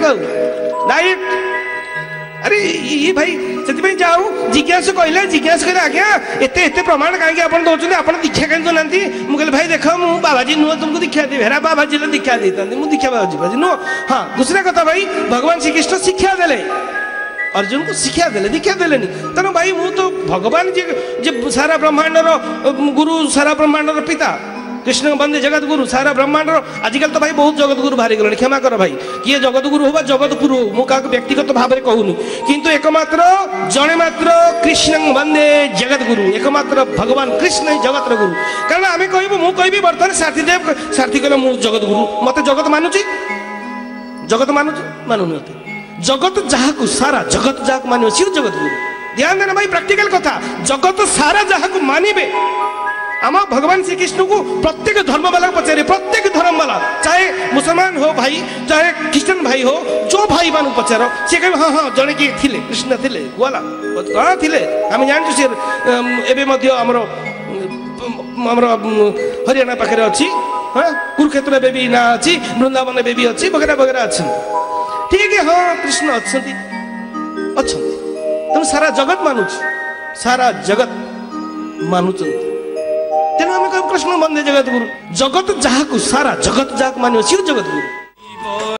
को डायरेक्ट अरे ये भाई से जाऊ जिज्ञासु कहले जिज्ञासु कहले आज्ञा एते एते प्रमाण कहीं आप दौरान आप दीक्षा कहीं दौना मुझे भाई देख मु बाबाजी नुह तुमको दीक्षा दे हेरा बाबाजी दीक्षा देता मुझे दीक्षा बाबाजी नुह। हाँ दूसरा कथा भाई भगवान श्रीकृष्ण शिक्षा देले अर्जुन को शिक्षा देले दीक्षा देलेनी तेणु भाई मु तो भगवान जे सारा ब्रह्मांड गुरु सारा ब्रह्मांड पिता कृष्ण बंदे जगत गुरु सारा ब्रह्मांड आजिकल तो भाई बहुत जगत गुरु बाहरी गले क्षमा कर भाई किए जगत गुरु हो जगत गुरु हो मुझे व्यक्तिगत भाव में कहूनी किंतु एकमात्र जड़े मात्र कृष्ण बंदे जगत गुरु एकमात्र भगवान कृष्ण जगत गुरु कारण आम कहबू मु कहबी बर्तमान साथीदेव साथी कहले मु जगत गुरु मत जगत मानुची जगत मानुची मानुनी मत जगत जहाँ सारा जगत जहाँ मान सी जगत गुरु ध्यान देना भाई प्रैक्टिकल कथा जगत सारा जहाँ मानवे आम भगवान श्रीकृष्ण को प्रत्येक धर्म वाला पचारे प्रत्येक धर्म वाला चाहे मुसलमान हो भाई चाहे क्रिश्चियन भाई हो जो भाई मान पचार सी कह हाँ हाँ जड़े किए थिले कृष्ण थिले गोला हाँ थिले आम जानू सी एमर हरियाणा पाखे अच्छी हाँ कुरुक्षेत्र भी ना अच्छी वृंदावन भी अच्छी वगैरह वगैरह अच्छा ठीक है हाँ कृष्ण अच्छा तेणु सारा जगत मानुच सारा जगत मानुच तेणु आम कह कृष्ण बंदे जगत गुरु जगत जहाँ सारा जगत जहाँ मान सी जगत गुरु।